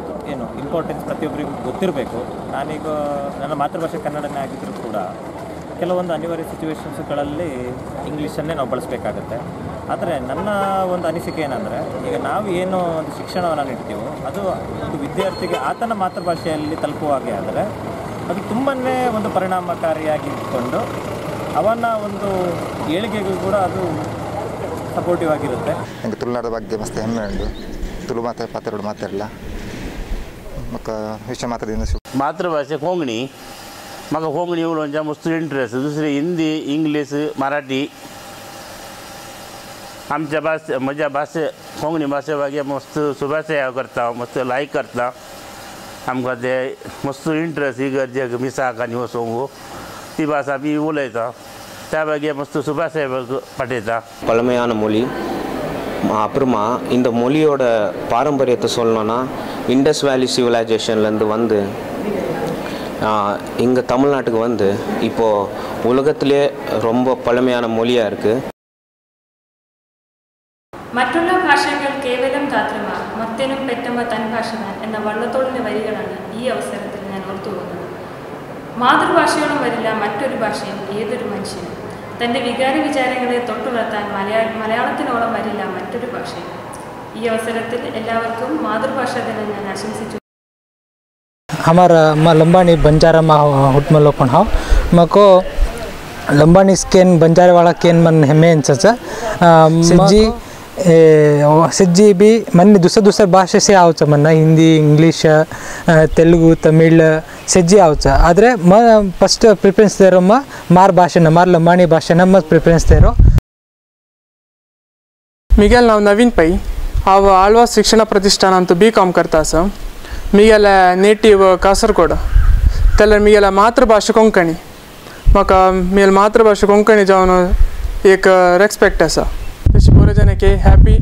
ಇಂಪಾರ್ಟೆನ್ಸ್ ಪ್ರತಿಯೊಬ್ಬರಿಗೂ ಗೊತ್ತಿರಬೇಕು. ನಾನೀಗ ನನ್ನ ಮಾತೃಭಾಷೆ ಕನ್ನಡನೇ ಆಗಿದ್ದರೂ ಕೂಡ ಕೆಲವೊಂದು ಅನಿವಾರ್ಯ ಸಿಚುವೇಶನ್ಸ್ಗಳಲ್ಲಿ ಇಂಗ್ಲೀಷನ್ನೇ ನಾವು ಬಳಸಬೇಕಾಗತ್ತೆ. ಆದರೆ ನನ್ನ ಒಂದು ಅನಿಸಿಕೆ ಏನಂದರೆ, ಈಗ ನಾವು ಏನು ಒಂದು ಶಿಕ್ಷಣವನ್ನು ನೀಡ್ತೀವೋ ಅದು ಒಂದು ವಿದ್ಯಾರ್ಥಿಗೆ ಆತನ ಮಾತೃಭಾಷೆಯಲ್ಲಿ ತಲುಪುವ ಹಾಗೆ ಆದರೆ ಅದು ತುಂಬಾ ಒಂದು ಪರಿಣಾಮಕಾರಿಯಾಗಿ ಇಟ್ಕೊಂಡು ಅವನ ಒಂದು ಏಳಿಗೆಗೂ ಕೂಡ ಅದು ಸಪೋರ್ಟಿವ್ ಆಗಿರುತ್ತೆ. ನನಗೆ ತುಳುನಾಡ ಬಗ್ಗೆ ಮಸ್ತ್ ಹೆಮ್ಮೆ ಉಂಟು. ತುಳು ಮಾತಾಡೋದು ಮಾತಾಡಲ್ಲ ಮತ್ತು ವಿಷಯ ಮಾತಾಡಿದ मातृभाषा कोंकणी. म्हाका कोंकणी उलोवच्या मस्त इंट्रस्ट. दुसरी हिंदी, इंग्लीश, मराठी. आमच्या म्हज्या भाशे कोंकणी भाशे बागे मस्त सुभाषय करता, मस्त लायक करता. आमकां ते मस्त इंट्रस्ट इगर्जेक मिसाक आनी वचोंक ती भाशा बी उलयता. त्या बागे मस्त சுபாஷை பட்டேதா. பழமையான மொழி. அப்புறமா இந்த மொழியோட பாரம்பரியத்தை சொல்லணும்னா இண்டஸ் வேலி சிவிலைசேஷன்லேருந்து வந்து இங்கே தமிழ்நாட்டுக்கு வந்து இப்போது உலகத்திலே ரொம்ப பழமையான மொழியாக இருக்குது. മറ്റുള്ള ഭാഷകൾ കേവലം ധാത്രമാർ മത്തേനും പെറ്റമ്മ തൻ ഭാഷമാൻ എന്ന വള്ളത്തോളിൻ്റെ വരികളാണ് ഈ അവസരത്തിൽ ഞാൻ ഓർത്തുപോകുന്നത്. മാതൃഭാഷയോളം വരില്ല മറ്റൊരു ഭാഷയും ഏതൊരു മനുഷ്യനും. തൻ്റെ വികാര വിചാരങ്ങളെ തൊട്ടുണർത്താൻ മലയാളത്തിനോളം വരില്ല മറ്റൊരു ഭാഷയും. ഈ അവസരത്തിൽ എല്ലാവർക്കും മാതൃഭാഷാ ദിനം ഞാൻ ആശംസിച്ചു. हमारा लंबानी बंजारा मा हुटमल पण हाव मको लंबानी स्केन बंजारे वाला केन मन हेमे अनसचा सिज्जी भी मन दुसऱ्या भाषे से आवच मन हिंदी, इंग्लिश, तेलुगु, तमिळ सिज्जी आवच. आदरे म फस्ट प्रिफरेन्स देरो म मार भाषेನ मार लंबानी भाषेನ म प्रिफरेन्स देरो. मिगेल नाव नवीन पै हांव आळवास शिक्षण प्रतिष्ठानांत B.Com करता आसा. मिगेला नेटिव कासरगोड. जाल्यार मिगेला मातृभाषा कोंकणी. म्हाका मिगेल मातृभाषा कोंकणी जावन एक रेस्पेक्ट आसा. तशी बरे जाणांके हैप्पी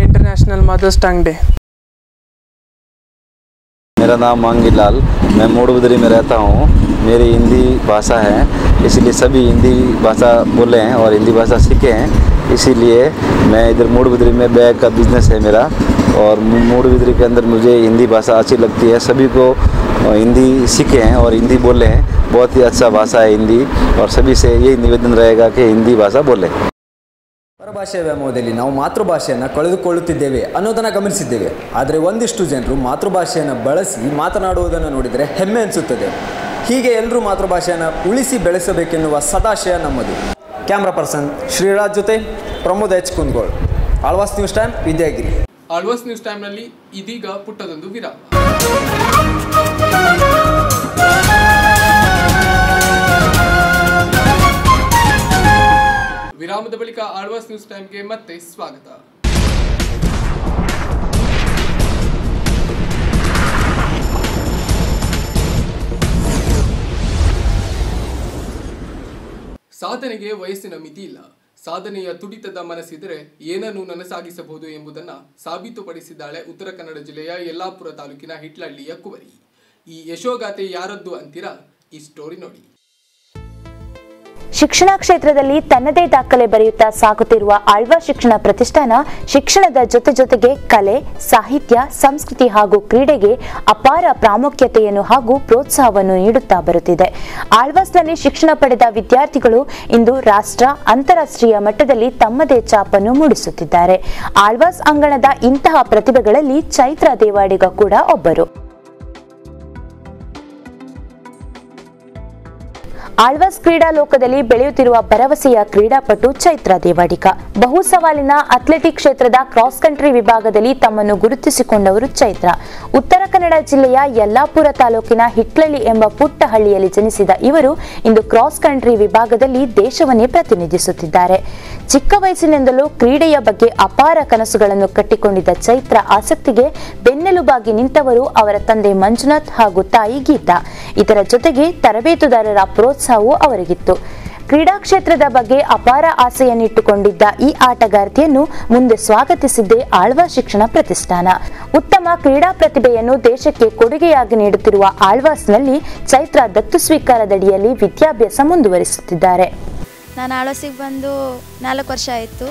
इंटरनेशनल मदर्स टंग डे. मेरा नाम मांगी लाल, मैं मूडबिदरी में रहता हूँ. मेरी हिंदी भाषा है, इसलिए सभी हिंदी भाषा बोले हैं और हिंदी भाषा सीखे हैं। इसीलिए मैं इधर मूडबिद्री में बैग का बिजनेस है मेरा, और मूडबिद्री के अंदर मुझे हिंदी भाषा अच्छी लगती है। सभी को हिंदी सीखे हैं और हिंदी बोले हैं। बहुत ही अच्छा भाषा है हिंदी, और सभी से यही निवेदन रहेगा कि हिंदी भाषा बोले। ಪರಭಾಷೆಯ ವ್ಯಾಮೋಹದಲ್ಲಿ ನಾವು ಮಾತೃಭಾಷೆಯನ್ನು ಕಳೆದುಕೊಳ್ಳುತ್ತಿದ್ದೇವೆ ಅನ್ನೋದನ್ನು ಗಮನಿಸಿದ್ದೇವೆ. ಆದರೆ ಒಂದಿಷ್ಟು ಜನರು ಮಾತೃಭಾಷೆಯನ್ನು ಬಳಸಿ ಮಾತನಾಡುವುದನ್ನು ನೋಡಿದರೆ ಹೆಮ್ಮೆ ಅನಿಸುತ್ತದೆ. ಹೀಗೆ ಎಲ್ಲರೂ ಮಾತೃಭಾಷೆಯನ್ನು ಉಳಿಸಿ ಬೆಳೆಸಬೇಕೆನ್ನುವ ಸದಾಶಯ ನಮ್ಮದು. ಕ್ಯಾಮ್ರಾ ಪರ್ಸನ್ ಶ್ರೀರಾಜ್ ಜೊತೆ Pramod H Kundagol, Alvas news time, Vidyagiri. Alvas news ಟೈಮ್ನಲ್ಲಿ ಇದೀಗ ಪುಟ್ಟದೊಂದು ವಿರಾಮ. ವಿರಾಮದ ಬಳಿಕ ಆಳ್ವಾಸ್ ನ್ಯೂಸ್ ಟೈಮ್ಗೆ ಮತ್ತೆ ಸ್ವಾಗತ. ಸಾಧನೆಗೆ ವಯಸ್ಸಿನ ಮಿತಿ ಇಲ್ಲ. ಸಾಧನೆಯ ತುಡಿತದ ಮನಸ್ಸಿದ್ರೆ ಏನನ್ನು ನನಸಾಗಿಸಬಹುದು ಎಂಬುದನ್ನು ಸಾಬೀತುಪಡಿಸಿದ್ದಾಳೆ ಉತ್ತರ ಕನ್ನಡ ಜಿಲ್ಲೆಯ ಯಲ್ಲಾಪುರ ತಾಲೂಕಿನ ಹಿಟ್ಲಹಳ್ಳಿಯ ಕುವರಿ. ಈ ಯಶೋಗಾಥೆ ಯಾರದ್ದು ಅಂತೀರಾ? ಈ ಸ್ಟೋರಿ ನೋಡಿ. ಶಿಕ್ಷಣ ಕ್ಷೇತ್ರದಲ್ಲಿ ತನ್ನದೇ ದಾಖಲೆ ಬರೆಯುತ್ತಾ ಸಾಗುತ್ತಿರುವ ಆಳ್ವಾಸ್ ಶಿಕ್ಷಣ ಪ್ರತಿಷ್ಠಾನ ಶಿಕ್ಷಣದ ಜೊತೆಗೆ ಕಲೆ, ಸಾಹಿತ್ಯ, ಸಂಸ್ಕೃತಿ ಹಾಗೂ ಕ್ರೀಡೆಗೆ ಅಪಾರ ಪ್ರಾಮುಖ್ಯತೆಯನ್ನು ಹಾಗೂ ಪ್ರೋತ್ಸಾಹವನ್ನು ನೀಡುತ್ತಾ ಬರುತ್ತಿದೆ. ಆಳ್ವಾಸ್ನಲ್ಲಿ ಶಿಕ್ಷಣ ಪಡೆದ ವಿದ್ಯಾರ್ಥಿಗಳು ಇಂದು ರಾಷ್ಟ್ರ, ಅಂತಾರಾಷ್ಟ್ರೀಯ ಮಟ್ಟದಲ್ಲಿ ತಮ್ಮದೇ ಛಾಪನ್ನು ಮೂಡಿಸುತ್ತಿದ್ದಾರೆ. ಆಳ್ವಾಸ್ ಅಂಗಣದ ಇಂತಹ ಪ್ರತಿಭೆಗಳಲ್ಲಿ ಚೈತ್ರ ದೇವಾಡಿಗ ಕೂಡ ಒಬ್ಬರು. ಆಳ್ವಾಸ್ ಕ್ರೀಡಾ ಲೋಕದಲ್ಲಿ ಬೆಳೆಯುತ್ತಿರುವ ಭರವಸೆಯ ಕ್ರೀಡಾಪಟು ಚೈತ್ರ ದೇವಾಡಿಗ. ಬಹು ಸವಾಲಿನ ಅಥ್ಲೆಟಿಕ್ ಕ್ಷೇತ್ರದ ಕ್ರಾಸ್ ಕಂಟ್ರಿ ವಿಭಾಗದಲ್ಲಿ ತಮ್ಮನ್ನು ಗುರುತಿಸಿಕೊಂಡವರು ಚೈತ್ರ. ಉತ್ತರ ಕನ್ನಡ ಜಿಲ್ಲೆಯ ಯಲ್ಲಾಪುರ ತಾಲೂಕಿನ ಹಿಟ್ಲಹಳ್ಳಿ ಎಂಬ ಪುಟ್ಟ ಹಳ್ಳಿಯಲ್ಲಿ ಜನಿಸಿದ ಇವರು ಇಂದು ಕ್ರಾಸ್ ಕಂಟ್ರಿ ವಿಭಾಗದಲ್ಲಿ ದೇಶವನ್ನೇ ಪ್ರತಿನಿಧಿಸುತ್ತಿದ್ದಾರೆ. ಚಿಕ್ಕ ವಯಸ್ಸಿನಿಂದಲೂ ಕ್ರೀಡೆಯ ಬಗ್ಗೆ ಅಪಾರ ಕನಸುಗಳನ್ನು ಕಟ್ಟಿಕೊಂಡಿದ್ದ ಚೈತ್ರ ಆಸಕ್ತಿಗೆ ಬೆನ್ನೆಲುಬಾಗಿ ನಿಂತವರು ಅವರ ತಂದೆ ಮಂಜುನಾಥ್ ಹಾಗೂ ತಾಯಿ ಗೀತಾ. ಇದರ ಜೊತೆಗೆ ತರಬೇತುದಾರರ ಪ್ರೋತ್ಸಾಹವೂ ಅವರಿಗಿತ್ತು. ಕ್ರೀಡಾ ಕ್ಷೇತ್ರದ ಬಗ್ಗೆ ಅಪಾರ ಆಸೆಯನ್ನಿಟ್ಟುಕೊಂಡಿದ್ದ ಈ ಆಟಗಾರ್ತಿಯನ್ನು ಮುಂದೆ ಸ್ವಾಗತಿಸಿದ್ದೇ ಆಳ್ವಾಸ್ ಶಿಕ್ಷಣ ಪ್ರತಿಷ್ಠಾನ. ಉತ್ತಮ ಕ್ರೀಡಾ ಪ್ರತಿಭೆಯನ್ನು ದೇಶಕ್ಕೆ ಕೊಡುಗೆಯಾಗಿ ನೀಡುತ್ತಿರುವ ಆಳ್ವಾಸ್ನಲ್ಲಿ ಚೈತ್ರ ದತ್ತು ಸ್ವೀಕಾರದಡಿಯಲ್ಲಿ ವಿದ್ಯಾಭ್ಯಾಸ ಮುಂದುವರಿಸುತ್ತಿದ್ದಾರೆ. ನಾನು ಆಳ್ವಾಸಿಗೆ ಬಂದು 4 ವರ್ಷ ಆಯಿತು.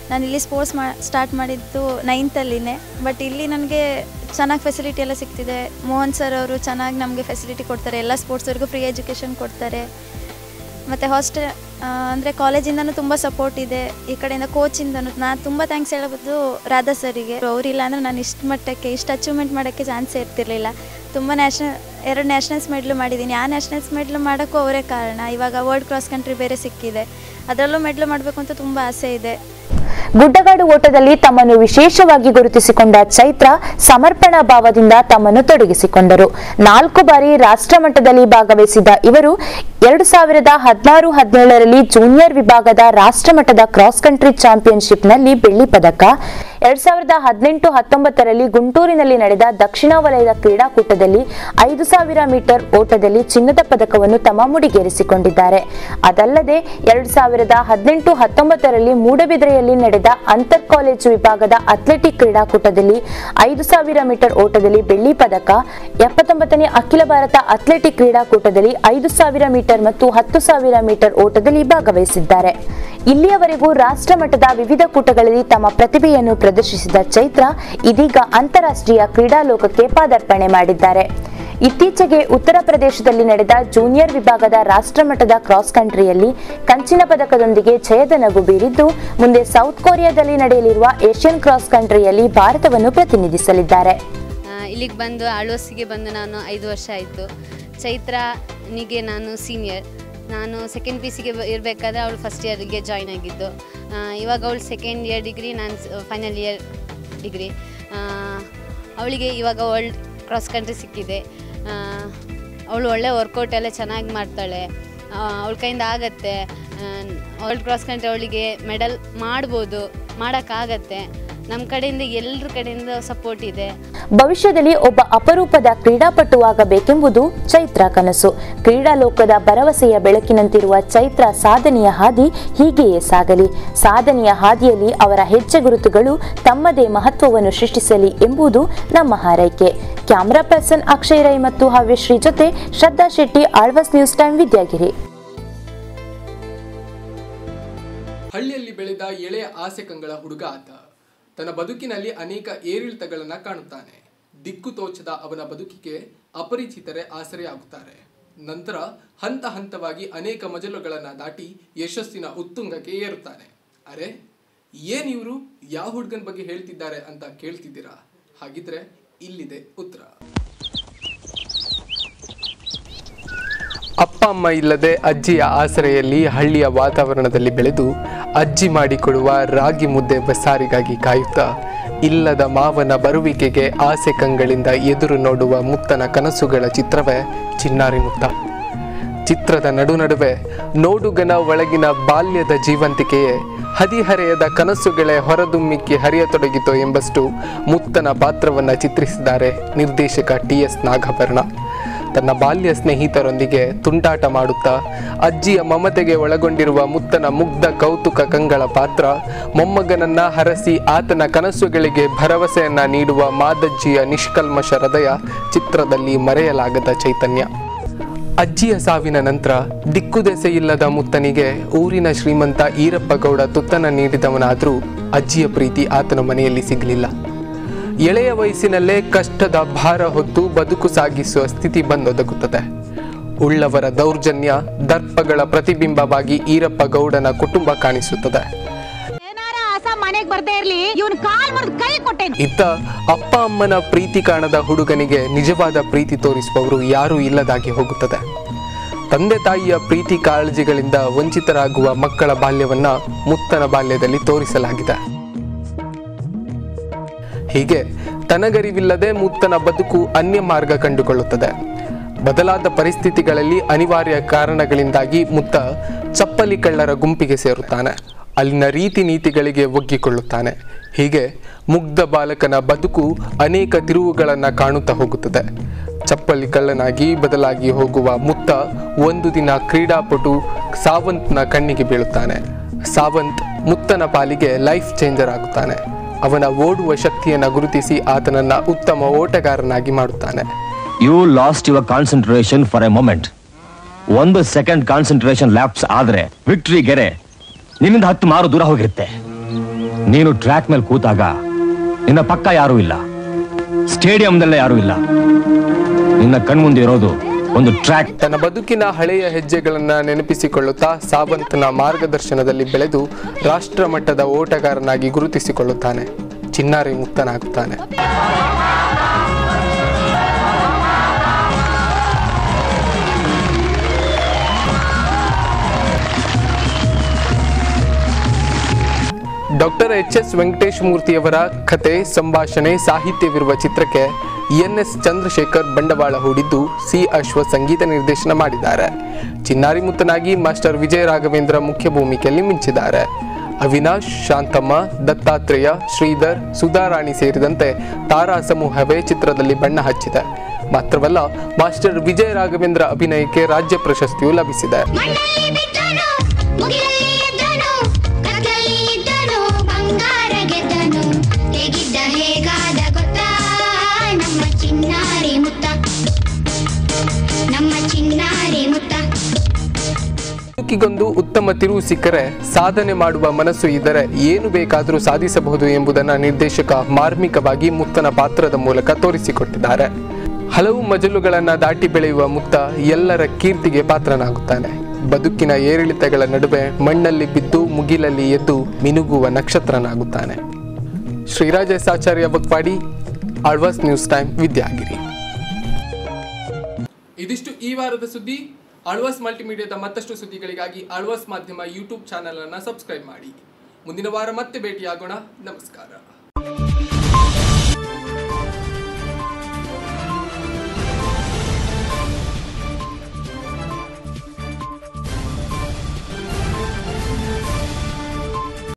ನಾನು ಇಲ್ಲಿ ಸ್ಪೋರ್ಟ್ಸ್ ಸ್ಟಾರ್ಟ್ ಮಾಡಿದ್ದು 9th ಬಟ್ ಇಲ್ಲಿ ನನಗೆ ಚೆನ್ನಾಗಿ ಫೆಸಿಲಿಟಿ ಎಲ್ಲ ಸಿಗ್ತಿದೆ. ಮೋಹನ್ ಸರ್ ಅವರು ಚೆನ್ನಾಗಿ ನಮಗೆ ಫೆಸಿಲಿಟಿ ಕೊಡ್ತಾರೆ. ಎಲ್ಲ ಸ್ಪೋರ್ಟ್ಸ್ವರೆಗೂ ಫ್ರೀ ಎಜುಕೇಷನ್ ಕೊಡ್ತಾರೆ. ಮತ್ತು ಹಾಸ್ಟೆಲ್ ಅಂದರೆ ಕಾಲೇಜಿಂದನೂ ತುಂಬ ಸಪೋರ್ಟ್ ಇದೆ. ಈ ಕಡೆಯಿಂದ ಕೋಚಿಂದನೂ ನಾನು ತುಂಬ ಥ್ಯಾಂಕ್ಸ್ ಹೇಳಬಹುದು ರಾಧಾ ಸರಿಗೆ. ಅವರಿಲ್ಲ ಅಂದರೆ ನಾನು ಇಷ್ಟು ಅಚೀವ್ಮೆಂಟ್ ಮಾಡೋಕ್ಕೆ ಚಾನ್ಸೇ ಇರ್ತಿರ್ಲಿಲ್ಲ. ತುಂಬ 2 ನ್ಯಾಷನಲ್ಸ್ ಮೆಡ್ಲು ಮಾಡಿದ್ದೀನಿ. ಆ ನ್ಯಾಷನಲ್ಸ್ ಮೆಡ್ಲು ಮಾಡೋಕ್ಕೂ ಅವರೇ ಕಾರಣ. ಇವಾಗ ವರ್ಲ್ಡ್ ಕ್ರಾಸ್ ಕಂಟ್ರಿ ಬೇರೆ ಸಿಕ್ಕಿದೆ, ಅದರಲ್ಲೂ ಮೆಡ್ಲು ಮಾಡಬೇಕು ಅಂತ ತುಂಬ ಆಸೆ ಇದೆ. ಗುಡ್ಡಗಾಡು ಓಟದಲ್ಲಿ ತಮ್ಮನ್ನು ವಿಶೇಷವಾಗಿ ಗುರುತಿಸಿಕೊಂಡ ಚೈತ್ರ ಸಮರ್ಪಣಾ ಭಾವದಿಂದ ತಮ್ಮನ್ನು ತೊಡಗಿಸಿಕೊಂಡರು. 4 ಬಾರಿ ರಾಷ್ಟ್ರ ಮಟ್ಟದಲ್ಲಿ ಭಾಗವಹಿಸಿದ ಇವರು 2016-17ರಲ್ಲಿ ಜೂನಿಯರ್ ವಿಭಾಗದ ರಾಷ್ಟ್ರಮಟ್ಟದ ಕ್ರಾಸ್ ಕಂಟ್ರಿ ಚಾಂಪಿಯನ್ಶಿಪ್ನಲ್ಲಿ ಬೆಳ್ಳಿ ಪದಕ, 2018-19ರಲ್ಲಿ ಗುಂಟೂರಿನಲ್ಲಿ ನಡೆದ ದಕ್ಷಿಣ ವಲಯದ ಕ್ರೀಡಾಕೂಟದಲ್ಲಿ 5000 ಮೀಟರ್ ಓಟದಲ್ಲಿ ಚಿನ್ನದ ಪದಕವನ್ನು ತಮ್ಮ ಮುಡಿಗೇರಿಸಿಕೊಂಡಿದ್ದಾರೆ. ಅದಲ್ಲದೆ 2018-19ರಲ್ಲಿ ಮೂಡಬಿದಿರೆಯಲ್ಲಿ ನಡೆದ ಅಂತರ್ ಕಾಲೇಜು ವಿಭಾಗದ ಅಥ್ಲೆಟಿಕ್ ಕ್ರೀಡಾಕೂಟದಲ್ಲಿ 5000 ಮೀಟರ್ ಓಟದಲ್ಲಿ ಬೆಳ್ಳಿ ಪದಕ, 79ನೇ ಅಖಿಲ ಭಾರತ ಅಥ್ಲೆಟಿಕ್ ಕ್ರೀಡಾಕೂಟದಲ್ಲಿ 5000 ಮೀಟರ್ ಮತ್ತು 10,000 ಮೀಟರ್ ಓಟದಲ್ಲಿ ಭಾಗವಹಿಸಿದ್ದಾರೆ. ಇಲ್ಲಿಯವರೆಗೂ ರಾಷ್ಟ್ರ ಮಟ್ಟದ ವಿವಿಧ ಕೂಟಗಳಲ್ಲಿ ತಮ್ಮ ಪ್ರತಿಭೆಯನ್ನು ಪ್ರದರ್ಶಿಸಿದ ಚೈತ್ರ ಇದೀಗ ಅಂತಾರಾಷ್ಟ್ರೀಯ ಕ್ರೀಡಾ ಲೋಕಕ್ಕೆ ಪಾದಾರ್ಪಣೆ ಮಾಡಿದ್ದಾರೆ. ಇತ್ತೀಚೆಗೆ ಉತ್ತರ ಪ್ರದೇಶದಲ್ಲಿ ನಡೆದ ಜೂನಿಯರ್ ವಿಭಾಗದ ರಾಷ್ಟ್ರಮಟ್ಟದ ಕ್ರಾಸ್ ಕಂಟ್ರಿಯಲ್ಲಿ ಕಂಚಿನ ಪದಕದೊಂದಿಗೆ ಜಯದ ನಗು ಬೀರಿದ್ದು ಮುಂದೆ ಸೌತ್ ಕೊರಿಯಾದಲ್ಲಿ ನಡೆಯಲಿರುವ ಏಷ್ಯನ್ ಕ್ರಾಸ್ ಕಂಟ್ರಿಯಲ್ಲಿ ಭಾರತವನ್ನು ಪ್ರತಿನಿಧಿಸಲಿದ್ದಾರೆ. ಇಲ್ಲಿಗೆ ಬಂದು ಆಳ್ವಾಸಿಗೆ ಬಂದು ನಾನು 5 ವರ್ಷ ಆಯಿತು. ಚೈತ್ರನಿಗೆ ನಾನು ಸೀನಿಯರ್. ನಾನು ಸೆಕೆಂಡ್ PC ಇರಬೇಕಾದ್ರೆ ಅವಳು ಫಸ್ಟ್ ಇಯರ್ಗೆ ಜಾಯ್ನ್ ಆಗಿದ್ದು. ಇವಾಗ ಅವಳು ಸೆಕೆಂಡ್ ಇಯರ್ ಡಿಗ್ರಿ, ನಾನು ಫೈನಲ್ ಇಯರ್ ಡಿಗ್ರಿ. ಅವಳಿಗೆ ಇವಾಗ ವರ್ಲ್ಡ್ ಕ್ರಾಸ್ ಕಂಟ್ರಿ ಸಿಕ್ಕಿದೆ. ಅವಳು ಒಳ್ಳೆ ವರ್ಕೌಟ್ ಎಲ್ಲ ಚೆನ್ನಾಗಿ ಮಾಡ್ತಾಳೆ. ಅವಳ ಕೈಯಿಂದ ಆಗತ್ತೆ. ವರ್ಲ್ಡ್ ಕ್ರಾಸ್ ಕಂಟ್ರಿ ಅವಳಿಗೆ ಮೆಡಲ್ ಮಾಡ್ಬೋದು, ಮಾಡೋಕ್ಕಾಗತ್ತೆ. ನಮ್ಮ ಕಡೆಯಿಂದ ಎಲ್ಲರ ಕಡೆಯಿಂದ ಸಪೋರ್ಟ್ ಇದೆ. ಭವಿಷ್ಯದಲ್ಲಿ ಒಬ್ಬ ಅಪರೂಪದ ಕ್ರೀಡಾಪಟುವಾಗಬೇಕೆಂಬುದು ಚೈತ್ರ ಕನಸು. ಕ್ರೀಡಾ ಲೋಕದ ಭರವಸೆಯ ಬೆಳಕಿನಂತಿರುವ ಚೈತ್ರ ಸಾಧನೆಯ ಹಾದಿ ಹೀಗೆಯೇ ಸಾಗಲಿ. ಸಾಧನೆಯ ಹಾದಿಯಲ್ಲಿ ಅವರ ಹೆಜ್ಜೆ ಗುರುತುಗಳು ತಮ್ಮದೇ ಮಹತ್ವವನ್ನು ಸೃಷ್ಟಿಸಲಿ ಎಂಬುದು ನಮ್ಮ ಹಾರೈಕೆ. ಕ್ಯಾಮರಾ ಪರ್ಸನ್ ಅಕ್ಷಯ್ ರೈ ಮತ್ತು ಹವ್ಯಶ್ರೀ ಜೊತೆ ಶ್ರದ್ಧಾ ಶೆಟ್ಟಿ, ಆಳ್ವಾಸ್ ನ್ಯೂಸ್ ಟೈಮ್, ವಿದ್ಯಾಗಿರಿ. ಹಳ್ಳಿಯಲ್ಲಿ ಬೆಳೆದ ಎಳೆಯ ಆಸೆಕಂಗಳ ಹುಡುಗ ಆತ. ತನ್ನ ಬದುಕಿನಲ್ಲಿ ಅನೇಕ ಏರಿಳಿತಗಳನ್ನು ಕಾಣುತ್ತಾನೆ. ದಿಕ್ಕು ತೋಚದ ಅವನ ಬದುಕಿಗೆ ಅಪರಿಚಿತರೇ ಆಸರೆಯಾಗುತ್ತಾರೆ. ನಂತರ ಹಂತ ಹಂತವಾಗಿ ಅನೇಕ ಮಜಲುಗಳನ್ನು ದಾಟಿ ಯಶಸ್ಸಿನ ಉತ್ತುಂಗಕ್ಕೆ ಏರುತ್ತಾನೆ. ಅರೆ, ಏನಿವರು ಯಾವ ಹುಡುಗನ ಬಗ್ಗೆ ಹೇಳ್ತಿದ್ದಾರೆ ಅಂತ ಕೇಳ್ತಿದ್ದೀರಾ? ಹಾಗಿದ್ರೆ ಇಲ್ಲಿದೆ ಉತ್ತರ. ಅಪ್ಪ ಅಮ್ಮ ಇಲ್ಲದೆ ಅಜ್ಜಿಯ ಆಸರೆಯಲ್ಲಿ ಹಳ್ಳಿಯ ವಾತಾವರಣದಲ್ಲಿ ಬೆಳೆದು ಅಜ್ಜಿ ಮಾಡಿಕೊಡುವ ರಾಗಿ ಮುದ್ದೆ ಬಸ್ಸಾರಿಗಾಗಿ ಕಾಯುತ್ತಾ ಇಲ್ಲದ ಮಾವನ ಬರುವಿಕೆಗೆ ಆಸೆ ಕಂಗಳಿಂದ ಎದುರು ನೋಡುವ ಮುತ್ತನ ಕನಸುಗಳ ಚಿತ್ರವೇ ಚಿನ್ನಾರಿ ಮುತ್ತ. ಚಿತ್ರದ ನಡುವೆ ನೋಡುಗನ ಒಳಗಿನ ಬಾಲ್ಯದ ಜೀವಂತಿಕೆಯೇ ಹದಿಹರೆಯದ ಕನಸುಗಳೇ ಹೊರದುಮ್ಮಿಕ್ಕಿ ಹರಿಯತೊಡಗಿತೋ ಎಂಬಷ್ಟು ಮುತ್ತನ ಪಾತ್ರವನ್ನು ಚಿತ್ರಿಸಿದ್ದಾರೆ ನಿರ್ದೇಶಕ TS ನಾಗಭರಣ. ತನ್ನ ಬಾಲ್ಯ ಸ್ನೇಹಿತರೊಂದಿಗೆ ತುಂಟಾಟ ಮಾಡುತ್ತಾ ಅಜ್ಜಿಯ ಮಮತೆಗೆ ಒಳಗೊಂಡಿರುವ ಮುತ್ತನ ಮುಗ್ಧ ಕೌತುಕ ಕಂಗಳ ಪಾತ್ರ ಮೊಮ್ಮಗನನ್ನ ಹರಸಿ ಆತನ ಕನಸುಗಳಿಗೆ ಭರವಸೆಯನ್ನ ನೀಡುವ ಮಾದಜ್ಜಿಯ ನಿಷ್ಕಲ್ಮಶ ಹೃದಯ ಚಿತ್ರದಲ್ಲಿ ಮರೆಯಲಾಗದ ಚೈತನ್ಯ. ಅಜ್ಜಿಯ ಸಾವಿನ ನಂತರ ದಿಕ್ಕುದೆಸೆಯಿಲ್ಲದ ಮುತ್ತನಿಗೆ ಊರಿನ ಶ್ರೀಮಂತ ಈರಪ್ಪ ಗೌಡ ತುತ್ತನ ನೀಡಿದವನಾದರೂ ಅಜ್ಜಿಯ ಪ್ರೀತಿ ಆತನ ಮನೆಯಲ್ಲಿ ಸಿಗಲಿಲ್ಲ. ಎಳೆಯ ವಯಸ್ಸಿನಲ್ಲೇ ಕಷ್ಟದ ಭಾರ ಹೊತ್ತು ಬದುಕು ಸಾಗಿಸುವ ಸ್ಥಿತಿ ಬಂದೊದಗುತ್ತದೆ. ಉಳ್ಳವರ ದೌರ್ಜನ್ಯ ದರ್ಪಗಳ ಪ್ರತಿಬಿಂಬವಾಗಿ ಈರಪ್ಪ ಗೌಡನ ಕುಟುಂಬ ಕಾಣಿಸುತ್ತದೆ. ಇತ್ತ ಅಪ್ಪ ಅಮ್ಮನ ಪ್ರೀತಿ ಕಾಣದ ಹುಡುಗನಿಗೆ ನಿಜವಾದ ಪ್ರೀತಿ ತೋರಿಸುವವರು ಯಾರೂ ಇಲ್ಲದಾಗಿ ಹೋಗುತ್ತದೆ. ತಂದೆ ತಾಯಿಯ ಪ್ರೀತಿ ಕಾಳಜಿಗಳಿಂದ ವಂಚಿತರಾಗುವ ಮಕ್ಕಳ ಬಾಲ್ಯವನ್ನ ಮುತ್ತನ ಬಾಲ್ಯದಲ್ಲಿ ತೋರಿಸಲಾಗಿದೆ. ಹೀಗೆ ತನಗರಿವಿಲ್ಲದೆ ಮುತ್ತನ ಬದುಕು ಅನ್ಯ ಮಾರ್ಗ ಕಂಡುಕೊಳ್ಳುತ್ತದೆ. ಬದಲಾದ ಪರಿಸ್ಥಿತಿಗಳಲ್ಲಿ ಅನಿವಾರ್ಯ ಕಾರಣಗಳಿಂದಾಗಿ ಮುತ್ತ ಚಪ್ಪಲಿ ಕಳ್ಳರ ಗುಂಪಿಗೆ ಸೇರುತ್ತಾನೆ. ಅಲ್ಲಿನ ರೀತಿ ನೀತಿಗಳಿಗೆ ಒಗ್ಗಿಕೊಳ್ಳುತ್ತಾನೆ. ಹೀಗೆ ಮುಗ್ಧ ಬಾಲಕನ ಬದುಕು ಅನೇಕ ತಿರುವುಗಳನ್ನು ಕಾಣುತ್ತಾ ಹೋಗುತ್ತದೆ. ಚಪ್ಪಲಿ ಕಳ್ಳನಾಗಿ ಬದಲಾಗಿ ಹೋಗುವ ಮುತ್ತ ಒಂದು ದಿನ ಕ್ರೀಡಾಪಟು ಸಾವಂತ್ನ ಕಣ್ಣಿಗೆ ಬೀಳುತ್ತಾನೆ. ಸಾವಂತ್ ಮುತ್ತನ ಪಾಲಿಗೆ ಲೈಫ್ ಚೇಂಜರ್ ಆಗುತ್ತಾನೆ. ಅವನ ಓಡುವ ಶಕ್ತಿಯನ್ನು ಗುರುತಿಸಿ ಆತನನ್ನ ಉತ್ತಮ ಓಟಗಾರನಾಗಿ ಮಾಡುತ್ತಾನೆ. You lost your concentration for a moment. 1 second concentration lapse ಆದ್ರೆ ವಿಕ್ಟರಿ ಗೆರೆ ನಿನ್ನಿಂದ 10 ಮಾರು ದೂರ ಹೋಗಿರುತ್ತೆ. ನೀನು ಟ್ರ್ಯಾಕ್ ಮೇಲೆ ಕೂತಾಗ ನಿನ್ನ ಪಕ್ಕ ಯಾರೂ ಇಲ್ಲ, ಸ್ಟೇಡಿಯಂದಲ್ಲೇ ಯಾರೂ ಇಲ್ಲ. ನಿನ್ನ ಕಣ್ಮುಂದೆ ಇರೋದು ಒಂದು ಟ್ರ್ಯಾಕ್. ತನ್ನ ಬದುಕಿನ ಹಳೆಯ ಹೆಜ್ಜೆಗಳನ್ನ ನೆನಪಿಸಿಕೊಳ್ಳುತ್ತಾ ಸಾವಂತನ ಮಾರ್ಗದರ್ಶನದಲ್ಲಿ ಬೆಳೆದು ರಾಷ್ಟ್ರ ಮಟ್ಟದ ಓಟಗಾರನಾಗಿ ಗುರುತಿಸಿಕೊಳ್ಳುತ್ತಾನೆ. ಚಿನ್ನಾರಿ ಮುತ್ತನಾಗುತ್ತಾನೆ. ಡಾಕ್ಟರ್ HS ವೆಂಕಟೇಶ ಮೂರ್ತಿಯವರ ಕತೆ, ಸಂಭಾಷಣೆ, ಸಾಹಿತ್ಯವಿರುವ ಚಿತ್ರಕ್ಕೆ NS ಚಂದ್ರಶೇಖರ್ ಬಂಡವಾಳ ಹೂಡಿದ್ದು C ಅಶ್ವ ಸಂಗೀತ ನಿರ್ದೇಶನ ಮಾಡಿದ್ದಾರೆ. ಚಿನ್ನಾರಿ ಮುತ್ತನಾಗಿ ಮಾಸ್ಟರ್ ವಿಜಯ ರಾಘವೇಂದ್ರ ಮುಖ್ಯ ಭೂಮಿಕೆಯಲ್ಲಿ ಮಿಂಚಿದ್ದಾರೆ. ಅವಿನಾಶ್, ಶಾಂತಮ್ಮ, ದತ್ತಾತ್ರೇಯ, ಶ್ರೀಧರ್, ಸುಧಾರಾಣಿ ಸೇರಿದಂತೆ ತಾರಾ ಸಮೂಹವೇ ಚಿತ್ರದಲ್ಲಿ ಬಣ್ಣ ಹಚ್ಚಿದೆ. ಮಾತ್ರವಲ್ಲ, ಮಾಸ್ಟರ್ ವಿಜಯ ರಾಘವೇಂದ್ರ ಅಭಿನಯಕ್ಕೆ ರಾಜ್ಯ ಪ್ರಶಸ್ತಿಯೂ ಲಭಿಸಿದೆ. ಬದುಕಿಗೊಂದು ಉತ್ತಮ ತಿರುವು ಸಿಕ್ಕರೆ, ಸಾಧನೆ ಮಾಡುವ ಮನಸ್ಸು ಇದ್ದರೆ ಏನು ಬೇಕಾದರೂ ಸಾಧಿಸಬಹುದು ಎಂಬುದನ್ನು ನಿರ್ದೇಶಕ ಮಾರ್ಮಿಕವಾಗಿ ಮುತ್ತನ ಪಾತ್ರದ ಮೂಲಕ ತೋರಿಸಿಕೊಟ್ಟಿದ್ದಾರೆ. ಹಲವು ಮಜಲುಗಳನ್ನು ದಾಟಿ ಬೆಳೆಯುವ ಮುತ್ತ ಎಲ್ಲರ ಕೀರ್ತಿಗೆ ಪಾತ್ರನಾಗುತ್ತಾನೆ. ಬದುಕಿನ ಏರಿಳಿತಗಳ ನಡುವೆ ಮಣ್ಣಲ್ಲಿ ಬಿದ್ದು ಮುಗಿಲಲ್ಲಿ ಎದ್ದು ಮಿನುಗುವ ನಕ್ಷತ್ರನಾಗುತ್ತಾನೆ. Sriraja ಸಾಚಾರ್ಯ ಬಕ್ವಾಡಿ, Alva's news time, Vidyagiri. ಇದಿಷ್ಟು ಈ ವಾರದ ಸುದ್ದಿ. ಆಳ್ವಾಸ್ ಮಲ್ಟಿಮೀಡಿಯಾದ ಮತ್ತಷ್ಟು ಸುದ್ದಿಗಳಿಗಾಗಿ ಆಳ್ವಾಸ್ ಮಾಧ್ಯಮ ಯೂಟ್ಯೂಬ್ ಚಾನೆಲ್ ಅನ್ನು ಸಬ್ಸ್ಕ್ರೈಬ್ ಮಾಡಿ. ಮುಂದಿನ ವಾರ ಮತ್ತೆ ಭೇಟಿಯಾಗೋಣ. ನಮಸ್ಕಾರ.